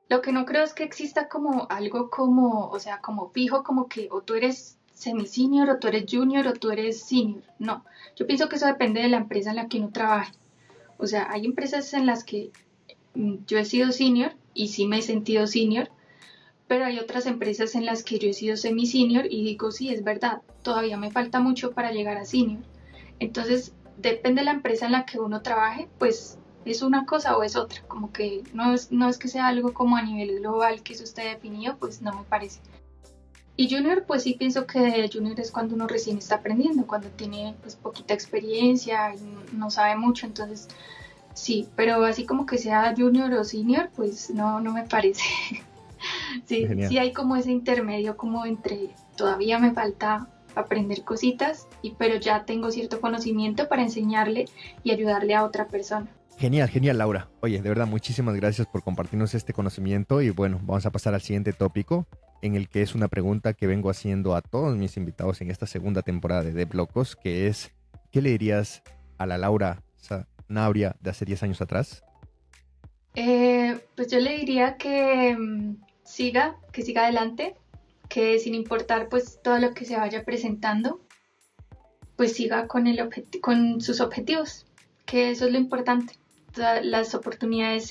Lo que no creo es que exista como algo como, o sea, como fijo, como que o tú eres semi-senior, o tú eres junior, o tú eres senior. No, yo pienso que eso depende de la empresa en la que uno trabaje. O sea, hay empresas en las que yo he sido senior y sí me he sentido senior, pero hay otras empresas en las que yo he sido semi-senior y digo, sí, es verdad, todavía me falta mucho para llegar a senior. Entonces, depende de la empresa en la que uno trabaje, pues es una cosa o es otra, como que no es que sea algo como a nivel global que eso esté definido, pues no me parece. Y junior, pues sí pienso que junior es cuando uno recién está aprendiendo, cuando tiene pues poquita experiencia y no sabe mucho, entonces sí, pero así como que sea junior o senior, pues no me parece. Sí, Genial. sí hay como ese intermedio como entre todavía me falta aprender cositas, pero ya tengo cierto conocimiento para enseñarle y ayudarle a otra persona. Genial, genial, Laura. Oye, de verdad, muchísimas gracias por compartirnos este conocimiento, y bueno, vamos a pasar al siguiente tópico, en el que es una pregunta que vengo haciendo a todos mis invitados en esta segunda temporada de Deblocos, que es, ¿qué le dirías a la Laura Sanabria de hace 10 años atrás? Pues yo le diría que que siga adelante, que sin importar pues todo lo que se vaya presentando, pues siga con, con sus objetivos, que eso es lo importante. Las oportunidades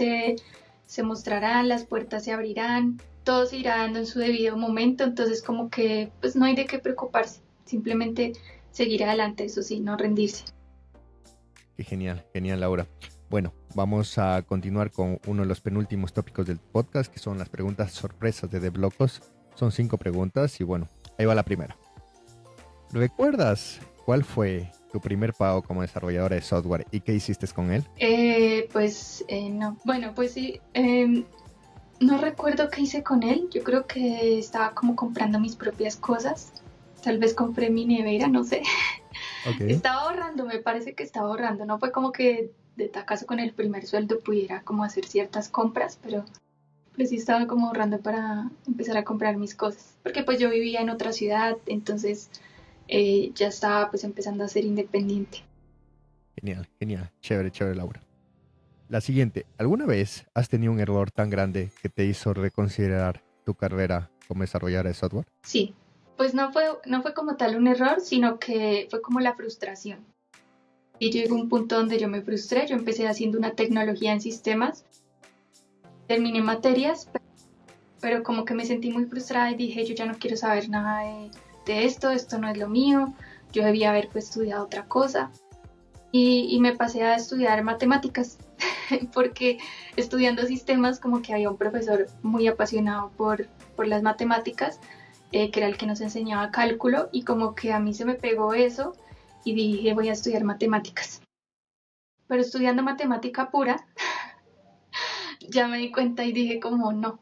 se mostrarán, las puertas se abrirán, todo se irá dando en su debido momento, entonces como que pues no hay de qué preocuparse, simplemente seguir adelante, eso sí, no rendirse. Qué genial, genial, Laura. Bueno, vamos a continuar con uno de los penúltimos tópicos del podcast, que son las preguntas sorpresas de Deblocos. Son 5 preguntas y bueno, ahí va la primera. ¿Recuerdas cuál fue tu primer pago como desarrolladora de software y qué hiciste con él? No. Bueno, pues sí, no recuerdo qué hice con él. Yo creo que estaba como comprando mis propias cosas. Tal vez compré mi nevera, no sé. Ok. Estaba ahorrando, me parece que estaba ahorrando. No fue como que de tacazo con el primer sueldo pudiera como hacer ciertas compras, pero sí estaba como ahorrando para empezar a comprar mis cosas. Porque pues yo vivía en otra ciudad, entonces ya estaba pues empezando a ser independiente. Genial, genial. Chévere, chévere, Laura. La siguiente, ¿alguna vez has tenido un error tan grande que te hizo reconsiderar tu carrera como desarrolladora de software? Sí, pues no fue como tal un error, sino que fue como la frustración. Y llegó un punto donde yo me frustré, yo empecé haciendo una tecnología en sistemas, terminé materias, pero como que me sentí muy frustrada y dije, yo ya no quiero saber nada de esto no es lo mío, yo debía haber pues estudiado otra cosa. Y me pasé a estudiar matemáticas, porque estudiando sistemas como que había un profesor muy apasionado por las matemáticas, que era el que nos enseñaba cálculo, y como que a mí se me pegó eso y dije voy a estudiar matemáticas. Pero estudiando matemática pura, ya me di cuenta y dije como no.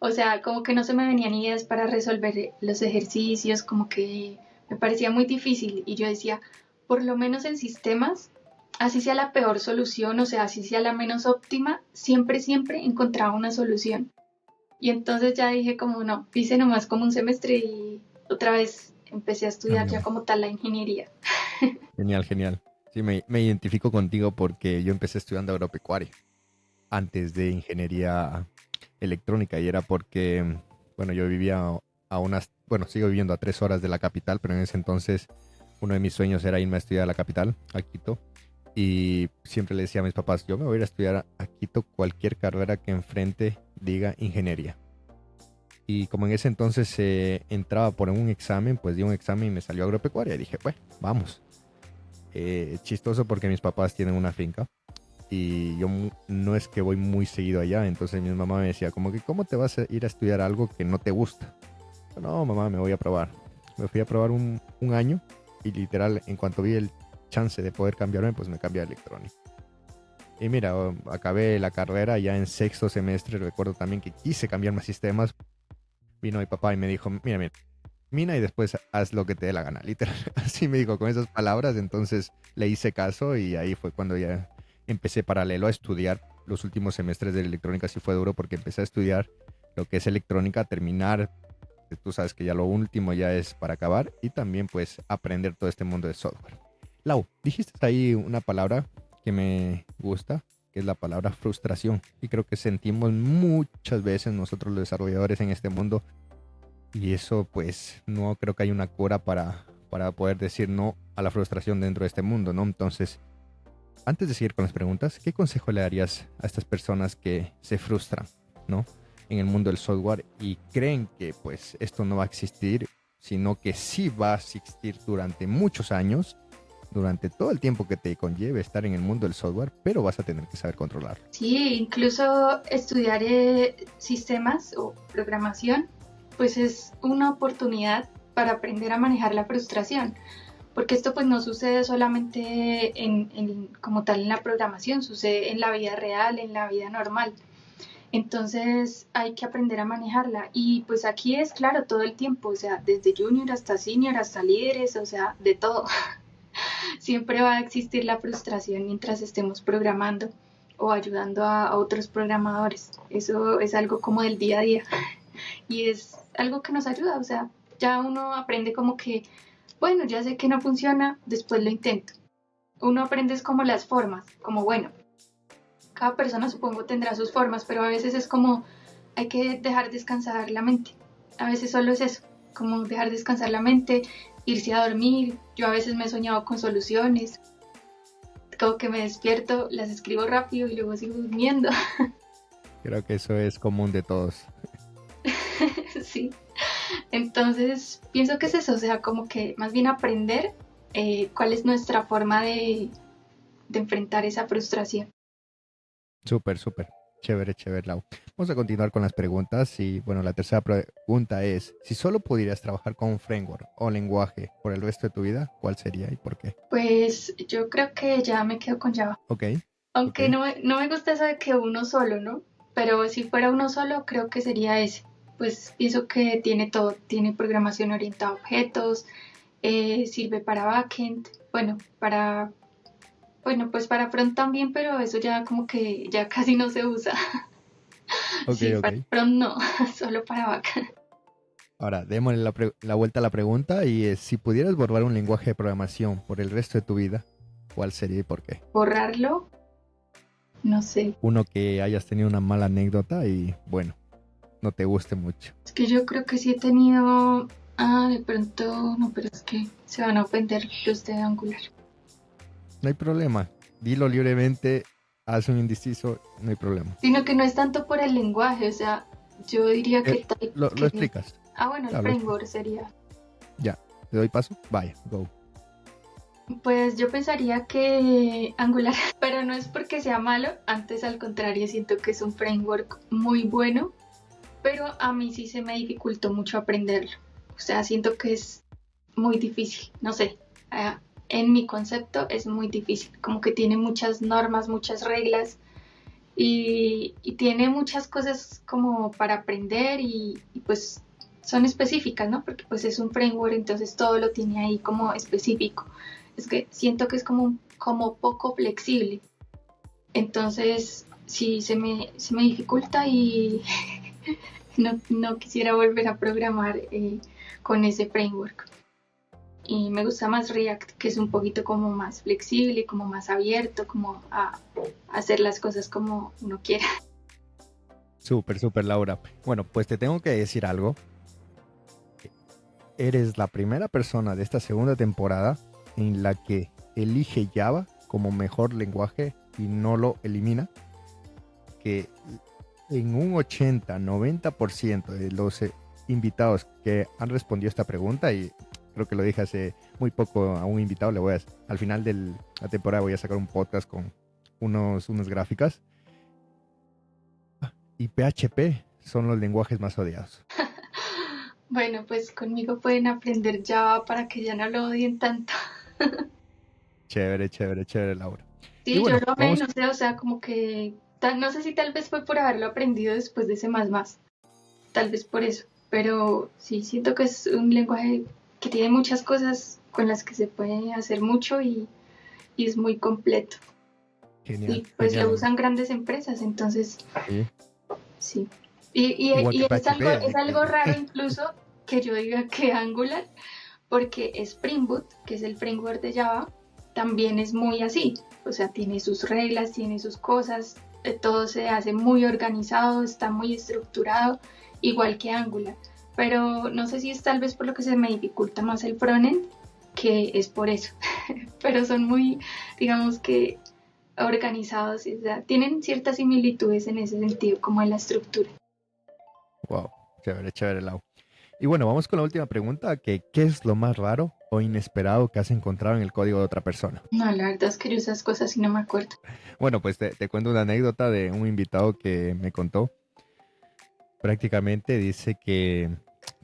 O sea, como que no se me venían ideas para resolver los ejercicios, como que me parecía muy difícil y yo decía, por lo menos en sistemas, así sea la peor solución, o sea, así sea la menos óptima, siempre encontraba una solución. Y entonces ya dije como no, hice nomás como un semestre y otra vez empecé a estudiar ya Mm. como tal la ingeniería. Genial, genial. Sí, me identifico contigo porque yo empecé estudiando agropecuaria antes de ingeniería electrónica, y era porque, bueno, yo vivía a unas, bueno, sigo viviendo a 3 horas de la capital, pero en ese entonces uno de mis sueños era irme a estudiar a la capital, a Quito, y siempre le decía a mis papás, yo me voy a ir a estudiar a Quito cualquier carrera que enfrente diga ingeniería. Y como en ese entonces entraba por un examen, pues di un examen y me salió agropecuaria, y dije, bueno, vamos. Chistoso porque mis papás tienen una finca y yo no es que voy muy seguido allá, entonces mi mamá me decía como que, ¿cómo te vas a ir a estudiar algo que no te gusta? No, mamá, me voy a probar. Me fui a probar un año y literal, en cuanto vi el chance de poder cambiarme, pues me cambié a electrónica. Y mira, acabé la carrera ya en sexto semestre. Recuerdo también que quise cambiarme a sistemas. Vino mi papá y me dijo, mira, mira, mina y después haz lo que te dé la gana. Literal, así me dijo con esas palabras. Entonces le hice caso y ahí fue cuando ya empecé paralelo a estudiar. Los últimos semestres de electrónica sí fue duro porque empecé a estudiar lo que es electrónica, terminar. Tú sabes que ya lo último ya es para acabar y también pues aprender todo este mundo de software. Lau, dijiste ahí una palabra que me gusta, que es la palabra frustración. Y creo que sentimos muchas veces nosotros los desarrolladores en este mundo. Y eso pues no creo que haya una cura para poder decir no a la frustración dentro de este mundo, ¿no? Entonces, antes de seguir con las preguntas, ¿qué consejo le darías a estas personas que se frustran, ¿no? En el mundo del software y creen que pues esto no va a existir, sino que sí va a existir durante muchos años, durante todo el tiempo que te conlleve estar en el mundo del software, pero vas a tener que saber controlarlo. Sí, incluso estudiar sistemas o programación, pues es una oportunidad para aprender a manejar la frustración, porque esto pues no sucede solamente como tal en la programación, sucede en la vida real, en la vida normal. Entonces hay que aprender a manejarla y pues aquí es claro todo el tiempo, o sea, desde junior hasta senior, hasta líderes, o sea, de todo. Siempre va a existir la frustración mientras estemos programando o ayudando a otros programadores. Eso es algo como del día a día y es algo que nos ayuda, o sea, ya uno aprende como que, bueno, ya sé que no funciona, después lo intento. Uno aprende como las formas, como bueno, cada persona supongo tendrá sus formas, pero a veces es como hay que dejar descansar la mente. A veces solo es eso, como dejar descansar la mente, irse a dormir. Yo a veces me he soñado con soluciones, como que me despierto, las escribo rápido y luego sigo durmiendo. Creo que eso es común de todos. Sí, entonces pienso que es eso, o sea, como que más bien aprender cuál es nuestra forma de enfrentar esa frustración. Súper, súper. Chévere, chévere, Lau. Vamos a continuar con las preguntas y bueno, la tercera pregunta es, si solo pudieras trabajar con un framework o lenguaje por el resto de tu vida, ¿cuál sería y por qué? Pues yo creo que ya me quedo con Java. Ok, ok. Aunque no me gusta eso de que uno solo, ¿no? Pero si fuera uno solo, creo que sería ese. Pues pienso que tiene todo. Tiene programación orientada a objetos, sirve para backend, pues para front también, pero eso ya como que ya casi no se usa. Ok, Sí, ok. para front no, solo para backend. Ahora, démosle la vuelta a la pregunta y es, si pudieras borrar un lenguaje de programación por el resto de tu vida, ¿cuál sería y por qué? Borrarlo, no sé. Uno que hayas tenido una mala anécdota y bueno, no te guste mucho. Es que yo creo que sí he tenido... Ah, de pronto, no, pero es que se van a ofender los de Angular. No hay problema. Dilo libremente, haz un indeciso, no hay problema. Sino que no es tanto por el lenguaje, o sea, yo diría que Lo explicas. bueno, el Claro, framework sería. ya, ¿te doy paso? Vaya, go. Pues yo pensaría que Angular, pero no es porque sea malo, antes al contrario siento que es un framework muy bueno, pero a mí sí se me dificultó mucho aprenderlo. O sea, siento que es muy difícil, no sé, en mi concepto es muy difícil, como que tiene muchas normas, muchas reglas y tiene muchas cosas como para aprender y pues son específicas, ¿no? Porque pues es un framework, entonces todo lo tiene ahí como específico. Es que siento que es como poco flexible. Entonces, sí, se me dificulta y no quisiera volver a programar con ese framework. Y me gusta más React, que es un poquito como más flexible, como más abierto, como a hacer las cosas como uno quiera. Súper, súper, Laura. Bueno, pues te tengo que decir algo. Eres la primera persona de esta segunda temporada en la que elige Java como mejor lenguaje y no lo elimina. Que en un 80-90% de los invitados que han respondido esta pregunta, y creo que lo dije hace muy poco a un invitado, al final de la temporada voy a sacar un podcast con unas gráficas, y PHP son los lenguajes más odiados. Bueno, pues conmigo pueden aprender Java para que ya no lo odien tanto. Chévere, chévere, chévere, Laura. Y Sí, yo bueno, lo amé, vamos, no sé, o sea, como que, no sé si tal vez fue por haberlo aprendido después de C++, tal vez por eso, pero sí, siento que es un lenguaje que tiene muchas cosas con las que se puede hacer mucho y es muy completo. genial, Y pues genial, lo Laura. usan grandes empresas, entonces Sí. sí. Y, Igual que y PHP, es así algo que, raro incluso que yo diga que Angular, porque Spring Boot, que es el framework de Java, también es muy así. O sea, tiene sus reglas, tiene sus cosas, todo se hace muy organizado, está muy estructurado, igual que Angular. Pero no sé si es tal vez por lo que se me dificulta más el frontend, que es por eso. Pero son muy, digamos que organizados, o sea, tienen ciertas similitudes en ese sentido, como en la estructura. wow, chévere, chévere, Lau. Y bueno, vamos con la última pregunta, que ¿qué es lo más raro o inesperado que has encontrado en el código de otra persona? No, la verdad es que yo esas cosas sí no me acuerdo. Bueno, pues te cuento una anécdota de un invitado que me contó. Prácticamente dice que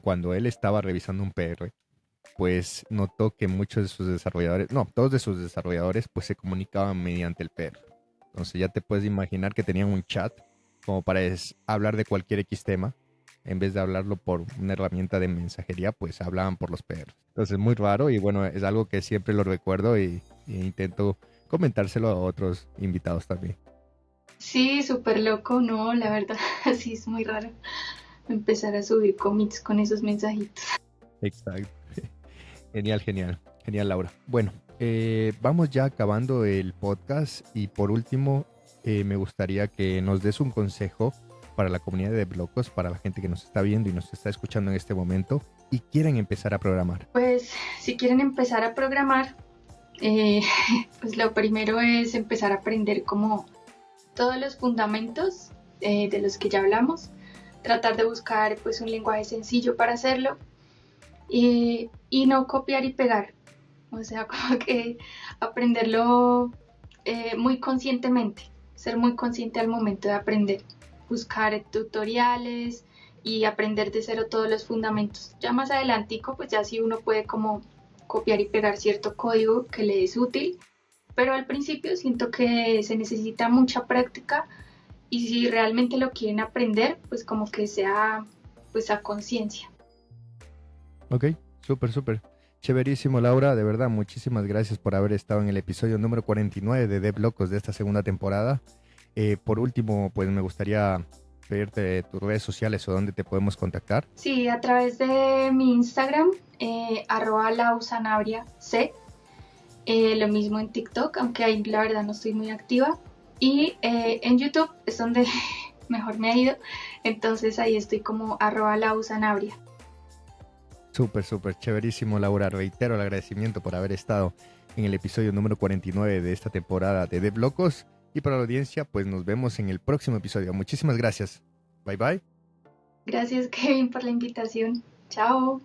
cuando él estaba revisando un PR, pues notó que muchos de sus desarrolladores, no, todos de sus desarrolladores, pues se comunicaban mediante el PR. Entonces ya te puedes imaginar que tenían un chat como para hablar de cualquier X tema. En vez de hablarlo por una herramienta de mensajería, pues hablaban por los PR. Entonces muy raro y bueno, es algo que siempre lo recuerdo y intento comentárselo a otros invitados también. Sí, súper loco, no, la verdad, sí es muy raro empezar a subir commits con esos mensajitos. Exacto. Genial, genial, genial, Laura. Bueno, vamos ya acabando el podcast y por último, me gustaría que nos des un consejo para la comunidad de Blocos, para la gente que nos está viendo y nos está escuchando en este momento y quieren empezar a programar. Pues si quieren empezar a programar, eh, pues lo primero es empezar a aprender como todos los fundamentos de los que ya hablamos, tratar de buscar pues un lenguaje sencillo para hacerlo y no copiar y pegar, o sea, como que aprenderlo muy conscientemente, ser muy consciente al momento de aprender, buscar tutoriales y aprender de cero todos los fundamentos. Ya más adelantico, pues ya sí uno puede como copiar y pegar cierto código que le es útil, pero al principio siento que se necesita mucha práctica y si realmente lo quieren aprender, pues como que sea pues a conciencia. Ok, súper, súper. Chéverísimo, Laura. De verdad, muchísimas gracias por haber estado en el episodio número 49 de Dev Locos de esta segunda temporada. Por último, pues me gustaría pedirte tus redes sociales o dónde te podemos contactar. Sí, a través de mi Instagram, @lausanabria c, lo mismo en TikTok, aunque ahí la verdad no estoy muy activa. Y en YouTube es donde mejor me ha ido, entonces ahí estoy como @lausanabria. Súper, súper chéverísimo, Laura. Reitero el agradecimiento por haber estado en el episodio número 49 de esta temporada de Dev Locos. Y para la audiencia, pues nos vemos en el próximo episodio. Muchísimas gracias. Bye bye. Gracias, Kevin, por la invitación. Chao.